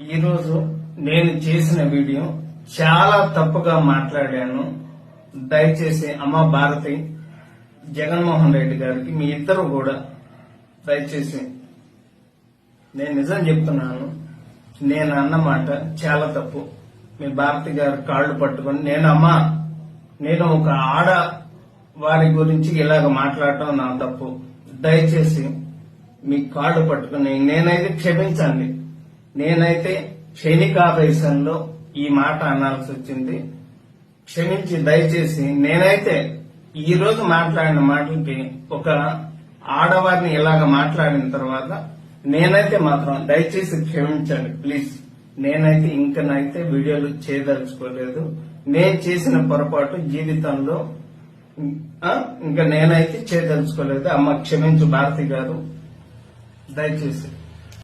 ఈరోజు నేను చేసిన వీడియో చాలా తప్పుగా మాట్లాడాను. దయచేసి అమ్మ భారతి, జగన్మోహన్ రెడ్డి గారికి మీ ఇద్దరు కూడా దయచేసి నేను నిజం చెప్తున్నాను. నేను అన్నమాట చాలా తప్పు. మీ భారతి గారి కాళ్ళు పట్టుకొని నేను ఒక ఆడ వారి గురించి ఇలాగ మాట్లాడటం నా తప్పు. దయచేసి మీ కాళ్ళు పట్టుకుని నేనైతే క్షమించండి. నేనైతే క్షణికావేశంలో ఈ మాట అనాల్సి వచ్చింది. క్షమించి దయచేసి నేనైతే ఈ రోజు మాట్లాడిన మాటలకి ఒక ఆడవారిని ఇలాగ మాట్లాడిన తర్వాత నేనైతే మాత్రం దయచేసి క్షమించండి ప్లీజ్. నేనైతే ఇంకనైతే వీడియోలు చేయదలుచుకోలేదు. నేను చేసిన పొరపాటు జీవితంలో ఇంకా నేనైతే చేయదలుచుకోలేదు. అమ్మ క్షమించు భారతి గారు, దయచేసి.